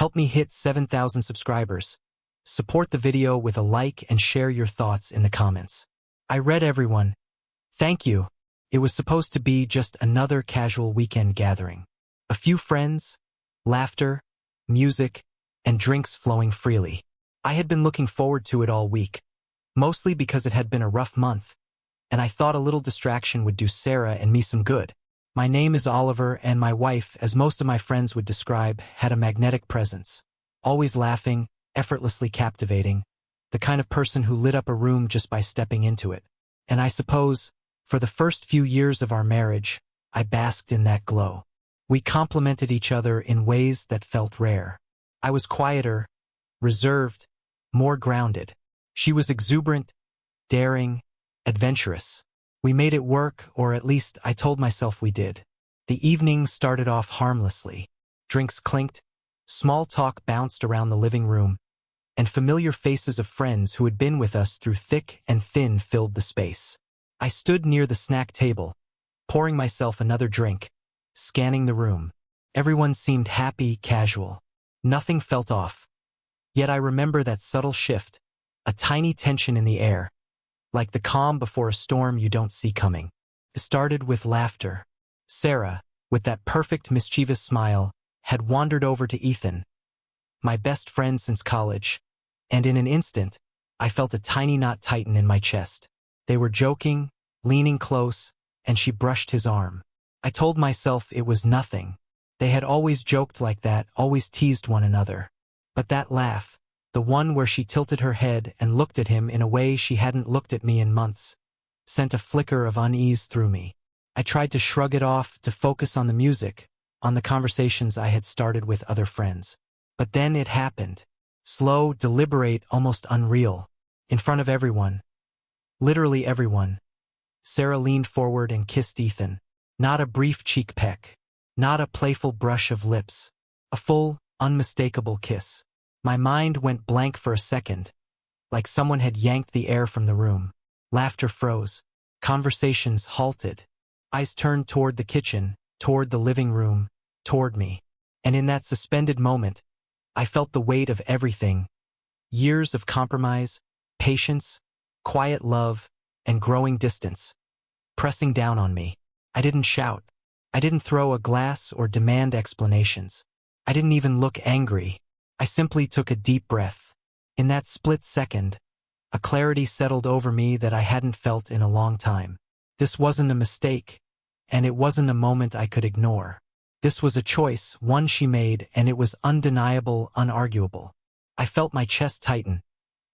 Help me hit 7,000 subscribers. Support the video with a like and share your thoughts in the comments. I read everyone. Thank you. It was supposed to be just another casual weekend gathering. A few friends, laughter, music, and drinks flowing freely. I had been looking forward to it all week, mostly because it had been a rough month, and I thought a little distraction would do Sarah and me some good. My name is Oliver, and my wife, as most of my friends would describe, had a magnetic presence. Always laughing, effortlessly captivating, the kind of person who lit up a room just by stepping into it. And I suppose, for the first few years of our marriage, I basked in that glow. We complemented each other in ways that felt rare. I was quieter, reserved, more grounded. She was exuberant, daring, adventurous. We made it work, or at least I told myself we did. The evening started off harmlessly. Drinks clinked, small talk bounced around the living room, and familiar faces of friends who had been with us through thick and thin filled the space. I stood near the snack table, pouring myself another drink, scanning the room. Everyone seemed happy, casual. Nothing felt off. Yet I remember that subtle shift, a tiny tension in the air, like the calm before a storm you don't see coming. It started with laughter. Sarah, with that perfect mischievous smile, had wandered over to Ethan, my best friend since college, and in an instant, I felt a tiny knot tighten in my chest. They were joking, leaning close, and she brushed his arm. I told myself it was nothing. They had always joked like that, always teased one another. But that laugh, the one where she tilted her head and looked at him in a way she hadn't looked at me in months, sent a flicker of unease through me. I tried to shrug it off, to focus on the music, on the conversations I had started with other friends. But then it happened. Slow, deliberate, almost unreal. In front of everyone. Literally everyone. Sarah leaned forward and kissed Ethan. Not a brief cheek peck. Not a playful brush of lips. A full, unmistakable kiss. My mind went blank for a second, like someone had yanked the air from the room. Laughter froze. Conversations halted. Eyes turned toward the kitchen, toward the living room, toward me. And in that suspended moment, I felt the weight of everything. Years of compromise, patience, quiet love, and growing distance, pressing down on me. I didn't shout. I didn't throw a glass or demand explanations. I didn't even look angry. I simply took a deep breath. In that split second, a clarity settled over me that I hadn't felt in a long time. This wasn't a mistake, and it wasn't a moment I could ignore. This was a choice, one she made, and it was undeniable, unarguable. I felt my chest tighten,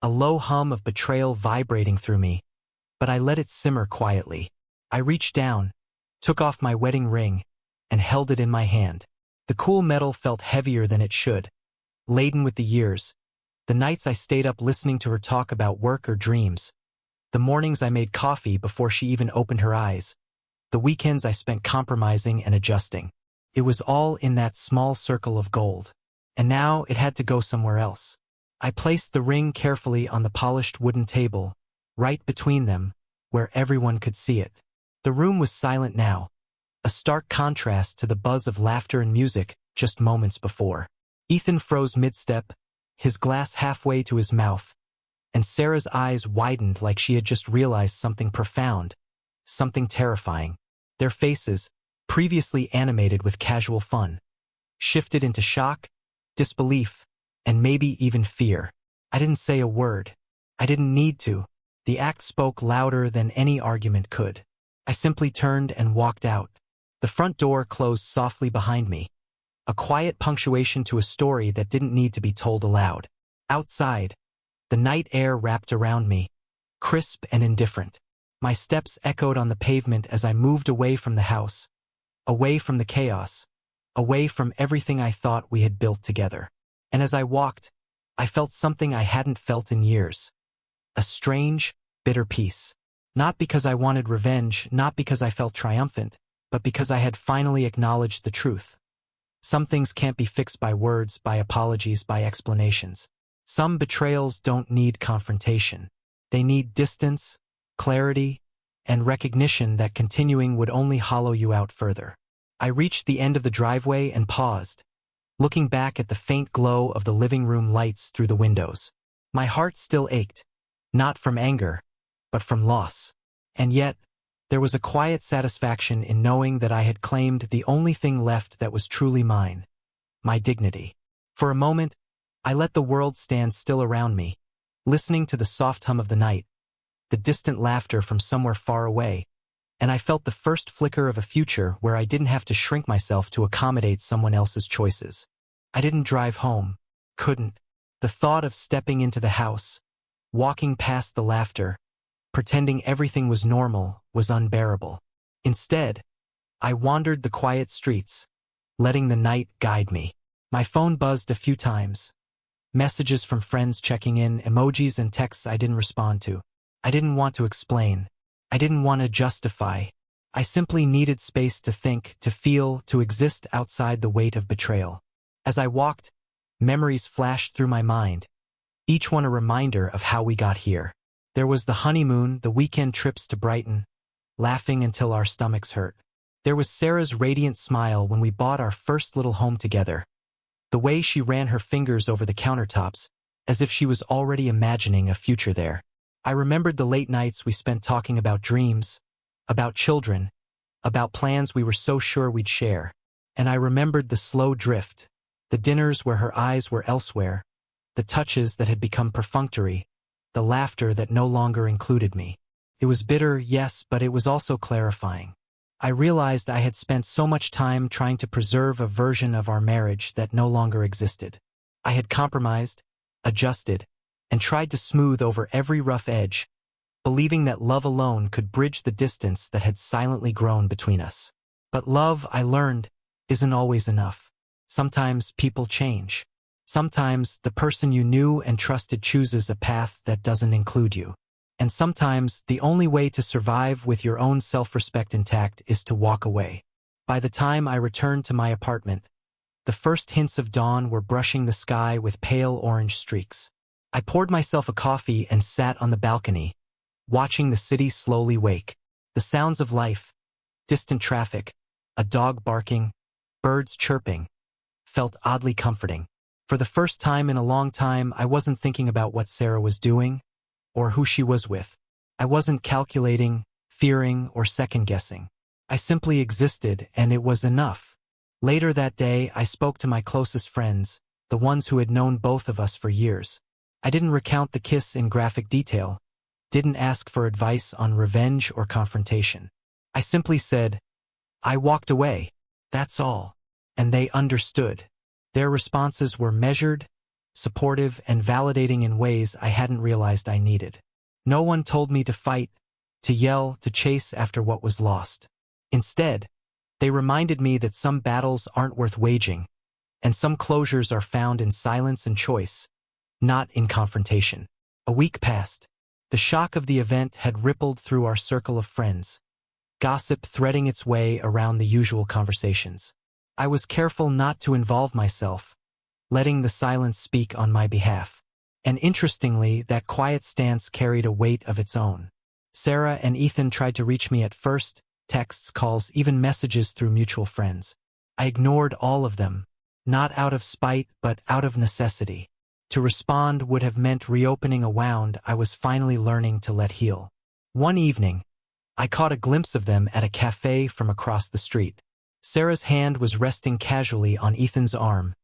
a low hum of betrayal vibrating through me, but I let it simmer quietly. I reached down, took off my wedding ring, and held it in my hand. The cool metal felt heavier than it should, laden with the years, the nights I stayed up listening to her talk about work or dreams, the mornings I made coffee before she even opened her eyes, the weekends I spent compromising and adjusting. It was all in that small circle of gold. And now it had to go somewhere else. I placed the ring carefully on the polished wooden table, right between them, where everyone could see it. The room was silent now, a stark contrast to the buzz of laughter and music just moments before. Ethan froze mid-step, his glass halfway to his mouth, and Sarah's eyes widened like she had just realized something profound, something terrifying. Their faces, previously animated with casual fun, shifted into shock, disbelief, and maybe even fear. I didn't say a word. I didn't need to. The act spoke louder than any argument could. I simply turned and walked out. The front door closed softly behind me, a quiet punctuation to a story that didn't need to be told aloud. Outside, the night air wrapped around me, crisp and indifferent. My steps echoed on the pavement as I moved away from the house, away from the chaos, away from everything I thought we had built together. And as I walked, I felt something I hadn't felt in years. A strange, bitter peace. Not because I wanted revenge, not because I felt triumphant, but because I had finally acknowledged the truth. Some things can't be fixed by words, by apologies, by explanations. Some betrayals don't need confrontation. They need distance, clarity, and recognition that continuing would only hollow you out further. I reached the end of the driveway and paused, looking back at the faint glow of the living room lights through the windows. My heart still ached, not from anger, but from loss. And yet, there was a quiet satisfaction in knowing that I had claimed the only thing left that was truly mine, my dignity. For a moment, I let the world stand still around me, listening to the soft hum of the night, the distant laughter from somewhere far away, and I felt the first flicker of a future where I didn't have to shrink myself to accommodate someone else's choices. I didn't drive home, couldn't. The thought of stepping into the house, walking past the laughter, pretending everything was normal, was unbearable. Instead, I wandered the quiet streets, letting the night guide me. My phone buzzed a few times. Messages from friends checking in, emojis and texts I didn't respond to. I didn't want to explain. I didn't want to justify. I simply needed space to think, to feel, to exist outside the weight of betrayal. As I walked, memories flashed through my mind, each one a reminder of how we got here. There was the honeymoon, the weekend trips to Brighton, laughing until our stomachs hurt. There was Sarah's radiant smile when we bought our first little home together. The way she ran her fingers over the countertops, as if she was already imagining a future there. I remembered the late nights we spent talking about dreams, about children, about plans we were so sure we'd share. And I remembered the slow drift, the dinners where her eyes were elsewhere, the touches that had become perfunctory, the laughter that no longer included me. It was bitter, yes, but it was also clarifying. I realized I had spent so much time trying to preserve a version of our marriage that no longer existed. I had compromised, adjusted, and tried to smooth over every rough edge, believing that love alone could bridge the distance that had silently grown between us. But love, I learned, isn't always enough. Sometimes people change. Sometimes the person you knew and trusted chooses a path that doesn't include you. And sometimes the only way to survive with your own self-respect intact is to walk away. By the time I returned to my apartment, the first hints of dawn were brushing the sky with pale orange streaks. I poured myself a coffee and sat on the balcony, watching the city slowly wake. The sounds of life, distant traffic, a dog barking, birds chirping, felt oddly comforting. For the first time in a long time, I wasn't thinking about what Sarah was doing or who she was with. I wasn't calculating, fearing, or second-guessing. I simply existed, and it was enough. Later that day, I spoke to my closest friends, the ones who had known both of us for years. I didn't recount the kiss in graphic detail, didn't ask for advice on revenge or confrontation. I simply said, I walked away, that's all. And they understood. Their responses were measured, supportive, and validating in ways I hadn't realized I needed. No one told me to fight, to yell, to chase after what was lost. Instead, they reminded me that some battles aren't worth waging, and some closures are found in silence and choice, not in confrontation. A week passed. The shock of the event had rippled through our circle of friends, gossip threading its way around the usual conversations. I was careful not to involve myself, letting the silence speak on my behalf. And interestingly, that quiet stance carried a weight of its own. Sarah and Ethan tried to reach me at first, texts, calls, even messages through mutual friends. I ignored all of them, not out of spite, but out of necessity. To respond would have meant reopening a wound I was finally learning to let heal. One evening, I caught a glimpse of them at a cafe from across the street. Sarah's hand was resting casually on Ethan's arm,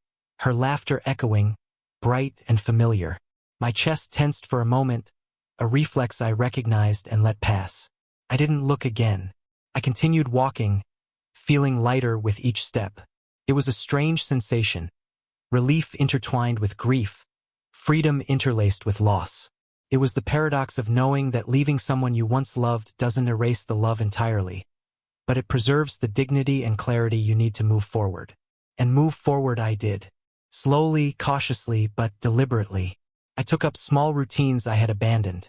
her laughter echoing, bright and familiar. My chest tensed for a moment, a reflex I recognized and let pass. I didn't look again. I continued walking, feeling lighter with each step. It was a strange sensation, relief intertwined with grief, freedom interlaced with loss. It was the paradox of knowing that leaving someone you once loved doesn't erase the love entirely, but it preserves the dignity and clarity you need to move forward. And move forward I did. Slowly, cautiously, but deliberately. I took up small routines I had abandoned.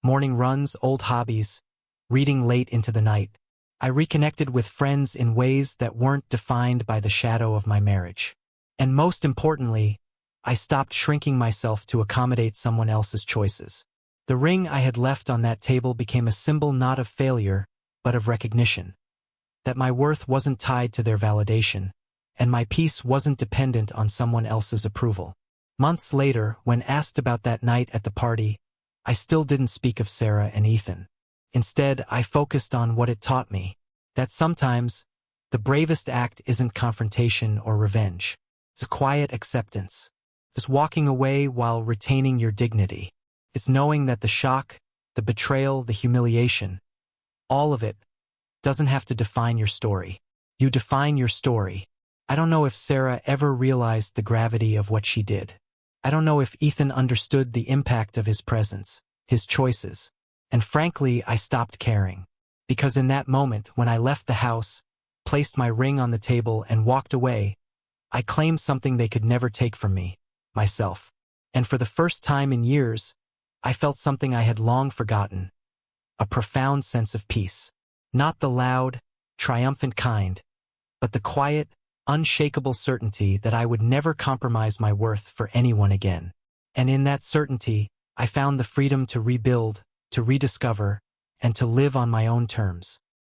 Morning runs, old hobbies, reading late into the night. I reconnected with friends in ways that weren't defined by the shadow of my marriage. And most importantly, I stopped shrinking myself to accommodate someone else's choices. The ring I had left on that table became a symbol not of failure, but of recognition. That my worth wasn't tied to their validation, and my peace wasn't dependent on someone else's approval. Months later, when asked about that night at the party, I still didn't speak of Sarah and Ethan. Instead, I focused on what it taught me, that sometimes the bravest act isn't confrontation or revenge. It's a quiet acceptance. It's walking away while retaining your dignity. It's knowing that the shock, the betrayal, the humiliation, all of it doesn't have to define your story. You define your story. I don't know if Sarah ever realized the gravity of what she did. I don't know if Ethan understood the impact of his presence, his choices. And frankly, I stopped caring. Because in that moment, when I left the house, placed my ring on the table and walked away, I claimed something they could never take from me, myself. And for the first time in years, I felt something I had long forgotten, a profound sense of peace. Not the loud, triumphant kind, but the quiet, unshakable certainty that I would never compromise my worth for anyone again. And in that certainty, I found the freedom to rebuild, to rediscover, and to live on my own terms.